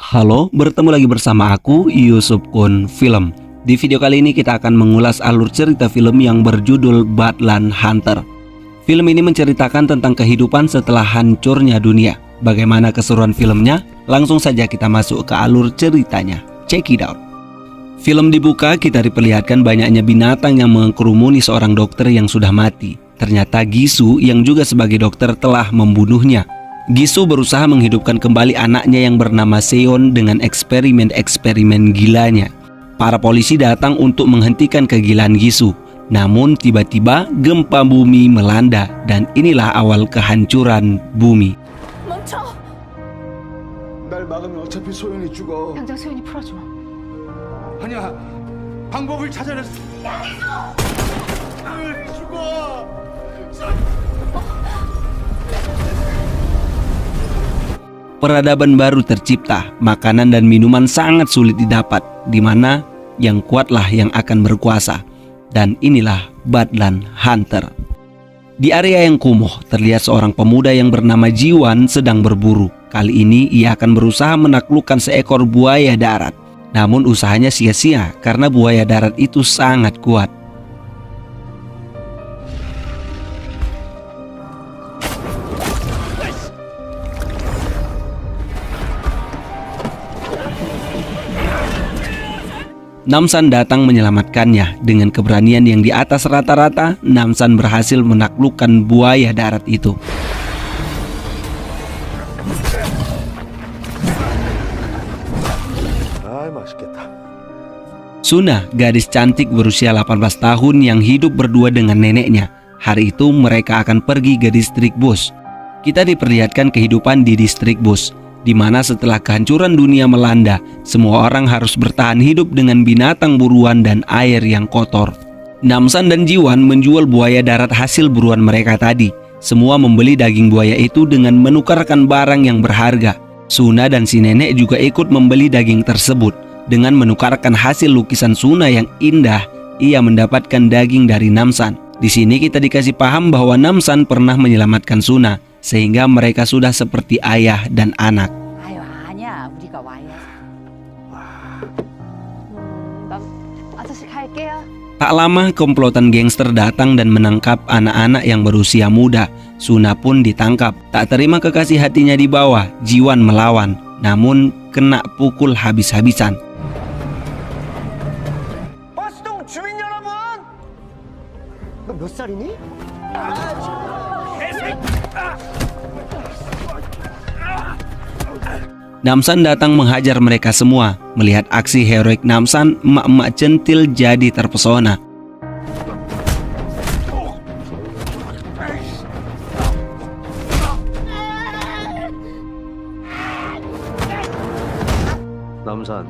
Halo, bertemu lagi bersama aku, Yusuf Kun Film. Di video kali ini kita akan mengulas alur cerita film yang berjudul Badland Hunter. Film ini menceritakan tentang kehidupan setelah hancurnya dunia. Bagaimana keseruan filmnya? Langsung saja kita masuk ke alur ceritanya. Check it out. Film dibuka, kita diperlihatkan banyaknya binatang yang mengkerumuni seorang dokter yang sudah mati. Ternyata Gisu yang juga sebagai dokter telah membunuhnya. Gisu berusaha menghidupkan kembali anaknya yang bernama Seon dengan eksperimen-eksperimen gilanya. Para polisi datang untuk menghentikan kegilaan Gisu. Namun tiba-tiba gempa bumi melanda dan inilah awal kehancuran bumi. 멈춰! 날 막으면 어차피 소연이 죽어. 당장 소연이 풀어줘. 아니야, 방법을 찾아냈어. 소연이 죽어. Peradaban baru tercipta, makanan dan minuman sangat sulit didapat, di mana yang kuatlah yang akan berkuasa. Dan inilah Badland Hunter. Di area yang kumuh, terlihat seorang pemuda yang bernama Jiwan sedang berburu. Kali ini ia akan berusaha menaklukkan seekor buaya darat. Namun usahanya sia-sia karena buaya darat itu sangat kuat. Namsan datang menyelamatkannya. Dengan keberanian yang di atas rata-rata, Namsan berhasil menaklukkan buaya darat itu. Suna, gadis cantik berusia 18 tahun yang hidup berdua dengan neneknya. Hari itu mereka akan pergi ke distrik Bus. Kita diperlihatkan kehidupan di distrik Bus, di mana setelah kehancuran dunia melanda, semua orang harus bertahan hidup dengan binatang buruan dan air yang kotor. Namsan dan Jiwan menjual buaya darat hasil buruan mereka tadi. Semua membeli daging buaya itu dengan menukarkan barang yang berharga. Suna dan si nenek juga ikut membeli daging tersebut. Dengan menukarkan hasil lukisan Suna yang indah, ia mendapatkan daging dari Namsan. Di sini kita dikasih paham bahwa Namsan pernah menyelamatkan Suna, sehingga mereka sudah seperti ayah dan anak. 아유, 아니야. 우리가 와야. 난 아저씨 갈게요. Tak lama komplotan gangster datang dan menangkap anak-anak yang berusia muda. Suna pun ditangkap. Tak terima kekasih hatinya di bawah, Jiwan melawan. Namun kena pukul habis-habisan. 버스동 주민 여러분, 너 몇 살이니? Namsan datang menghajar mereka semua. Melihat aksi heroik Namsan, emak-emak centil jadi terpesona. 남산.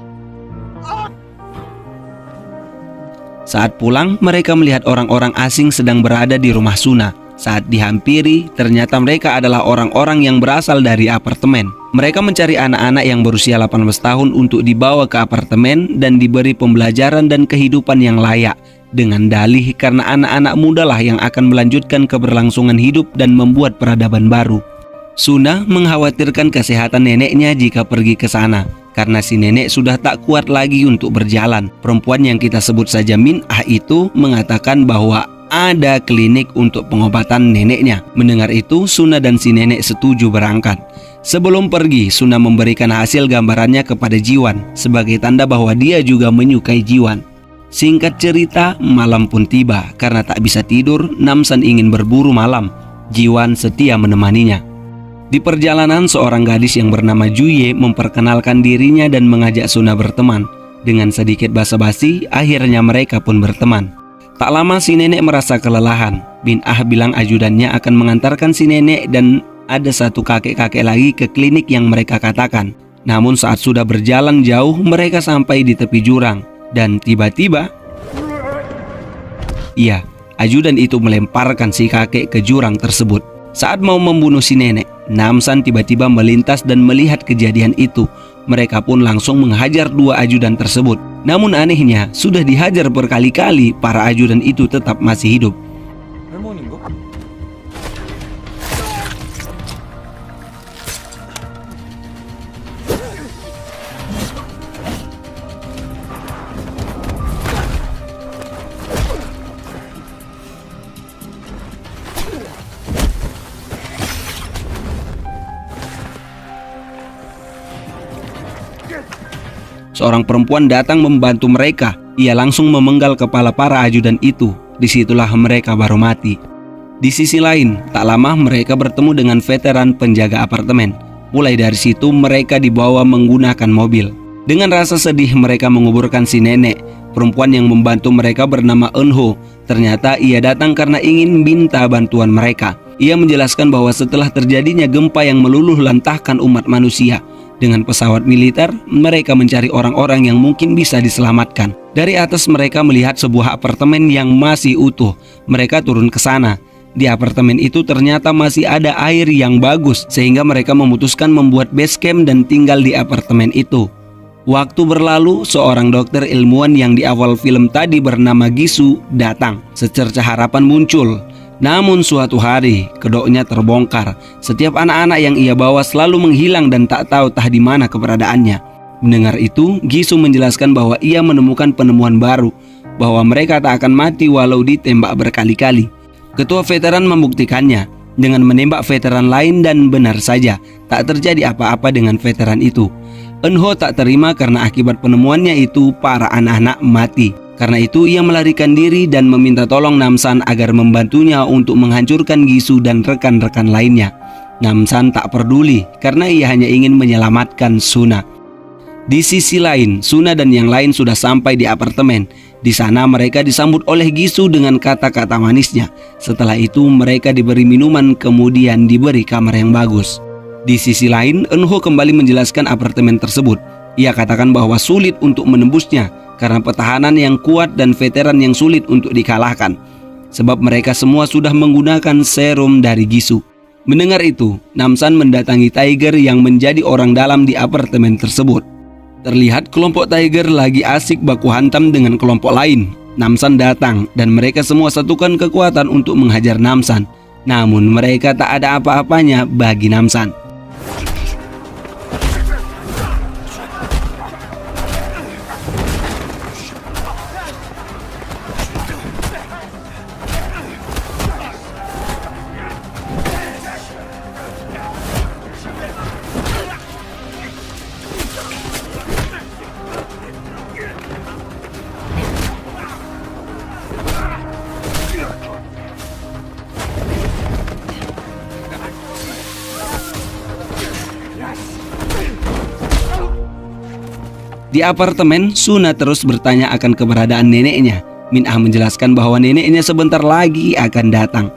Saat pulang, mereka melihat orang-orang asing sedang berada di rumah Suna. Saat dihampiri, ternyata mereka adalah orang-orang yang berasal dari apartemen. Mereka mencari anak-anak yang berusia 18 tahun untuk dibawa ke apartemen dan diberi pembelajaran dan kehidupan yang layak. Dengan dalih karena anak-anak muda lah yang akan melanjutkan keberlangsungan hidup dan membuat peradaban baru. Suna mengkhawatirkan kesehatan neneknya jika pergi ke sana, karena si nenek sudah tak kuat lagi untuk berjalan. Perempuan yang kita sebut saja Min Ah itu mengatakan bahwa ada klinik untuk pengobatan neneknya. Mendengar itu, Suna dan si nenek setuju berangkat. Sebelum pergi, Suna memberikan hasil gambarannya kepada Jiwan sebagai tanda bahwa dia juga menyukai Jiwan. Singkat cerita, malam pun tiba. Karena tak bisa tidur, Namsan ingin berburu malam. Jiwan setia menemaninya. Di perjalanan, seorang gadis yang bernama Juye memperkenalkan dirinya dan mengajak Suna berteman. Dengan sedikit basa-basi, akhirnya mereka pun berteman. Tak lama si nenek merasa kelelahan. Bin Ah bilang ajudannya akan mengantarkan si nenek dan ada satu kakek-kakek lagi ke klinik yang mereka katakan. Namun saat sudah berjalan jauh, mereka sampai di tepi jurang. Dan tiba-tiba, iya, ajudan itu melemparkan si kakek ke jurang tersebut. Saat mau membunuh si nenek, Namsan tiba-tiba melintas dan melihat kejadian itu. Mereka pun langsung menghajar dua ajudan tersebut. Namun anehnya, sudah dihajar berkali-kali, para ajudan itu tetap masih hidup. Seorang perempuan datang membantu mereka. Ia langsung memenggal kepala para ajudan itu. Disitulah mereka baru mati. Di sisi lain, tak lama mereka bertemu dengan veteran penjaga apartemen. Mulai dari situ mereka dibawa menggunakan mobil. Dengan rasa sedih mereka menguburkan si nenek. Perempuan yang membantu mereka bernama Eunho. Ternyata ia datang karena ingin minta bantuan mereka. Ia menjelaskan bahwa setelah terjadinya gempa yang meluluh lantahkan umat manusia, dengan pesawat militer, mereka mencari orang-orang yang mungkin bisa diselamatkan. Dari atas mereka melihat sebuah apartemen yang masih utuh. Mereka turun ke sana. Di apartemen itu ternyata masih ada air yang bagus, sehingga mereka memutuskan membuat base camp dan tinggal di apartemen itu. Waktu berlalu, seorang dokter ilmuwan yang di awal film tadi bernama Gisu datang. Secerca harapan muncul. Namun suatu hari, kedoknya terbongkar. Setiap anak-anak yang ia bawa selalu menghilang dan tak tahu di mana keberadaannya. Mendengar itu, Gisu menjelaskan bahwa ia menemukan penemuan baru, bahwa mereka tak akan mati walau ditembak berkali-kali. Ketua veteran membuktikannya dengan menembak veteran lain dan benar saja, tak terjadi apa-apa dengan veteran itu. Eunho tak terima karena akibat penemuannya itu para anak-anak mati. Karena itu ia melarikan diri dan meminta tolong Namsan agar membantunya untuk menghancurkan Gisu dan rekan-rekan lainnya. Namsan tak peduli karena ia hanya ingin menyelamatkan Suna. Di sisi lain, Suna dan yang lain sudah sampai di apartemen. Di sana mereka disambut oleh Gisu dengan kata-kata manisnya. Setelah itu mereka diberi minuman kemudian diberi kamar yang bagus. Di sisi lain, Eunho kembali menjelaskan apartemen tersebut. Ia katakan bahwa sulit untuk menembusnya karena pertahanan yang kuat dan veteran yang sulit untuk dikalahkan. Sebab mereka semua sudah menggunakan serum dari Gisu. Mendengar itu, Namsan mendatangi Tiger yang menjadi orang dalam di apartemen tersebut. Terlihat kelompok Tiger lagi asik baku hantam dengan kelompok lain. Namsan datang dan mereka semua satukan kekuatan untuk menghajar Namsan. Namun mereka tak ada apa-apanya bagi Namsan. Di apartemen, Suna terus bertanya akan keberadaan neneknya. Min-ah menjelaskan bahwa neneknya sebentar lagi akan datang.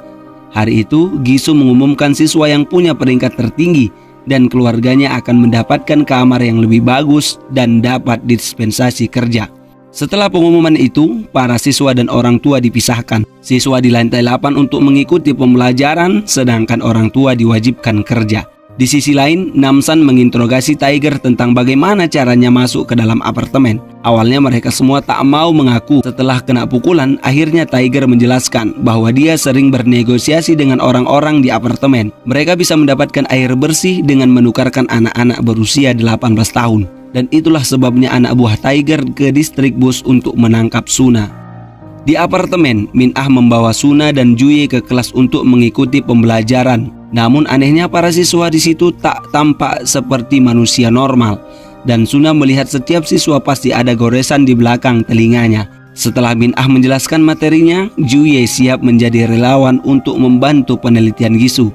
Hari itu, Gisu mengumumkan siswa yang punya peringkat tertinggi dan keluarganya akan mendapatkan kamar yang lebih bagus dan dapat dispensasi kerja. Setelah pengumuman itu, para siswa dan orang tua dipisahkan. Siswa di lantai 8 untuk mengikuti pembelajaran, sedangkan orang tua diwajibkan kerja. Di sisi lain, Namsan menginterogasi Tiger tentang bagaimana caranya masuk ke dalam apartemen. Awalnya mereka semua tak mau mengaku. Setelah kena pukulan, akhirnya Tiger menjelaskan bahwa dia sering bernegosiasi dengan orang-orang di apartemen. Mereka bisa mendapatkan air bersih dengan menukarkan anak-anak berusia 18 tahun. Dan itulah sebabnya anak buah Tiger ke distrik bus untuk menangkap Suna. Di apartemen, Min-ah membawa Suna dan Juye ke kelas untuk mengikuti pembelajaran. Namun anehnya para siswa di situ tak tampak seperti manusia normal. Dan Suna melihat setiap siswa pasti ada goresan di belakang telinganya. Setelah Min-ah menjelaskan materinya, Juye siap menjadi relawan untuk membantu penelitian Gisu.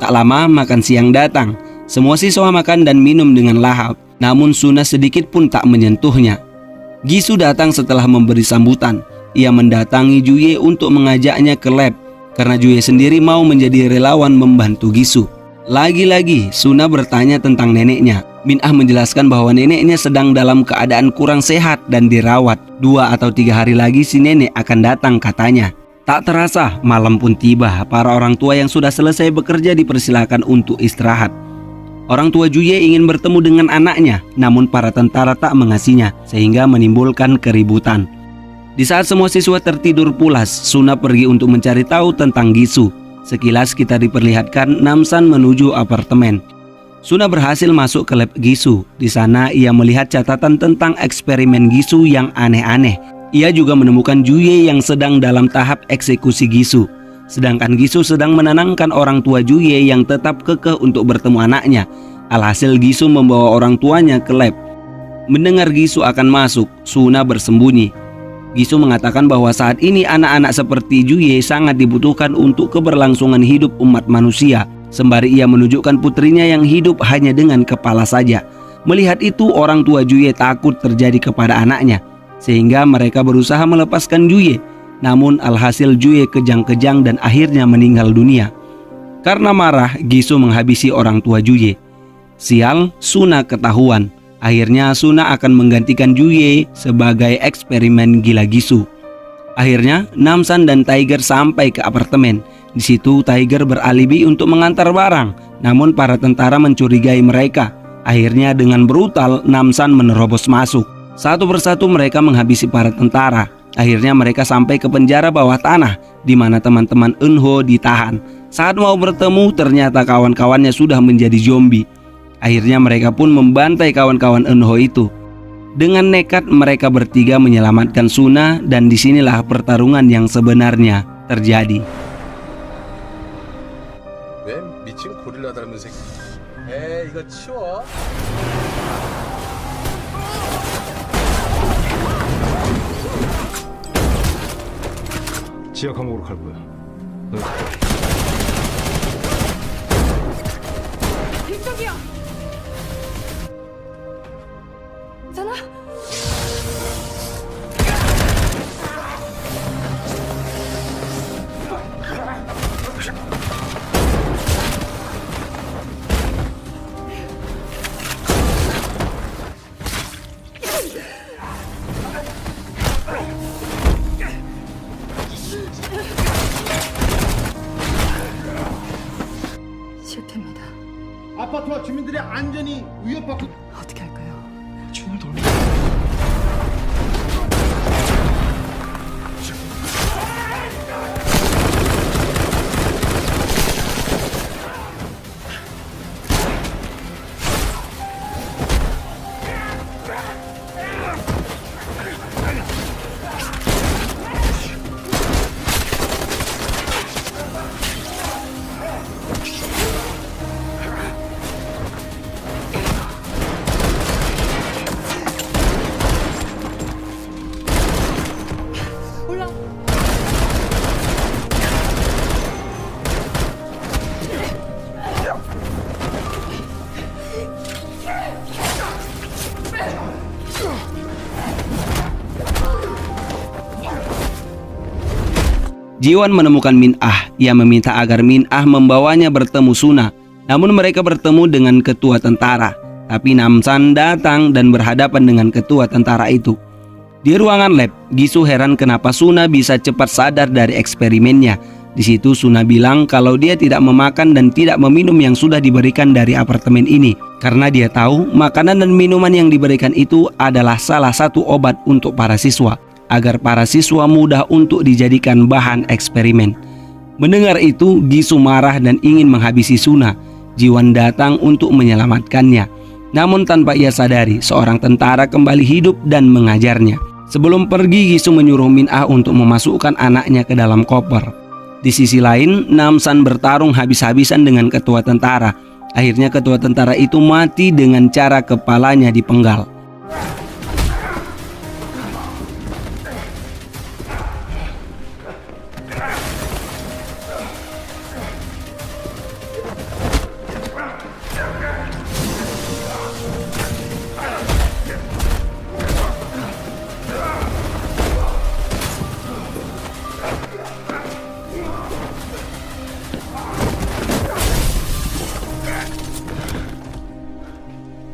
Tak lama makan siang datang. Semua siswa makan dan minum dengan lahap. Namun Suna sedikit pun tak menyentuhnya. Gisu datang setelah memberi sambutan. Ia mendatangi Juye untuk mengajaknya ke lab karena Juye sendiri mau menjadi relawan membantu Gisu. Lagi-lagi Suna bertanya tentang neneknya. Min-ah menjelaskan bahwa neneknya sedang dalam keadaan kurang sehat dan dirawat. 2 atau 3 hari lagi si nenek akan datang katanya. Tak terasa malam pun tiba. Para orang tua yang sudah selesai bekerja dipersilakan untuk istirahat. Orang tua Juye ingin bertemu dengan anaknya, namun para tentara tak mengasihnya sehingga menimbulkan keributan. Di saat semua siswa tertidur pulas, Suna pergi untuk mencari tahu tentang Gisu. Sekilas kita diperlihatkan Namsan menuju apartemen. Suna berhasil masuk ke lab Gisu. Di sana ia melihat catatan tentang eksperimen Gisu yang aneh-aneh. Ia juga menemukan Juye yang sedang dalam tahap eksekusi Gisu. Sedangkan Gisu sedang menenangkan orang tua Juye yang tetap kekeh untuk bertemu anaknya. Alhasil Gisu membawa orang tuanya ke lab. Mendengar Gisu akan masuk, Suna bersembunyi. Gisu mengatakan bahwa saat ini anak-anak seperti Juye sangat dibutuhkan untuk keberlangsungan hidup umat manusia, sembari ia menunjukkan putrinya yang hidup hanya dengan kepala saja. Melihat itu, orang tua Juye takut terjadi kepada anaknya, sehingga mereka berusaha melepaskan Juye. Namun alhasil Juye kejang-kejang dan akhirnya meninggal dunia. Karena marah, Gisu menghabisi orang tua Juye. Sial, Suna ketahuan. Akhirnya Suna akan menggantikan Juye sebagai eksperimen gila Gisu. Akhirnya Namsan dan Tiger sampai ke apartemen. Di situ Tiger beralibi untuk mengantar barang, namun para tentara mencurigai mereka. Akhirnya dengan brutal Namsan menerobos masuk. Satu persatu mereka menghabisi para tentara. Akhirnya mereka sampai ke penjara bawah tanah, di mana teman-teman Eunho ditahan. Saat mau bertemu, ternyata kawan-kawannya sudah menjadi zombie. Akhirnya mereka pun membantai kawan-kawan Eunho itu. Dengan nekat mereka bertiga menyelamatkan Suna, dan disinilah pertarungan yang sebenarnya terjadi. 왜 미친 고릴라 닮은 새끼? 이거 치워. 지하 감옥으로 갈 거야. 이쪽이요. 괜찮아? 실패입니다. 아파트와 주민들의 안전이 위협받고 어떻게 할까요? 춤을 돌려. 올라. Jiwan menemukan Min-ah. Ia meminta agar Min-ah membawanya bertemu Suna. Namun mereka bertemu dengan ketua tentara. Tapi Namsan datang dan berhadapan dengan ketua tentara itu. Di ruangan lab, Gisu heran kenapa Suna bisa cepat sadar dari eksperimennya. Di situ Suna bilang kalau dia tidak memakan dan tidak meminum yang sudah diberikan dari apartemen ini. Karena dia tahu makanan dan minuman yang diberikan itu adalah salah satu obat untuk para siswa, agar para siswa mudah untuk dijadikan bahan eksperimen. Mendengar itu, Gisu marah dan ingin menghabisi Suna. Jiwan datang untuk menyelamatkannya. Namun tanpa ia sadari, seorang tentara kembali hidup dan mengajarnya. Sebelum pergi, Gisu menyuruh Min-ah untuk memasukkan anaknya ke dalam koper. Di sisi lain, Namsan bertarung habis-habisan dengan ketua tentara. Akhirnya ketua tentara itu mati dengan cara kepalanya dipenggal.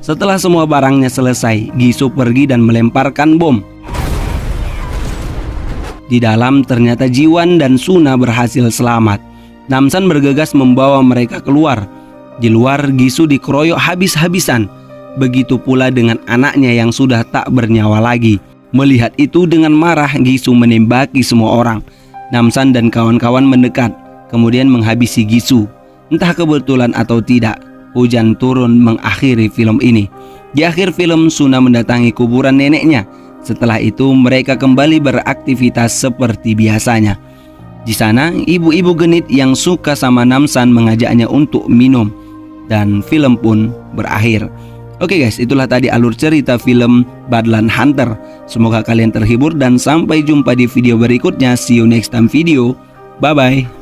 Setelah semua barangnya selesai, Gisu pergi dan melemparkan bom. Di dalam ternyata Jiwan dan Suna berhasil selamat. Namsan bergegas membawa mereka keluar. Di luar, Gisu dikeroyok habis-habisan. Begitu pula dengan anaknya yang sudah tak bernyawa lagi. Melihat itu dengan marah, Gisu menembaki semua orang. Namsan dan kawan-kawan mendekat, kemudian menghabisi Gisu. Entah kebetulan atau tidak, hujan turun mengakhiri film ini. Di akhir film, Suna mendatangi kuburan neneknya. Setelah itu mereka kembali beraktivitas seperti biasanya. Di sana, ibu-ibu genit yang suka sama Namsan mengajaknya untuk minum. Dan film pun berakhir. Oke guys, itulah tadi alur cerita film Badland Hunter. Semoga kalian terhibur dan sampai jumpa di video berikutnya. See you next time video. Bye bye.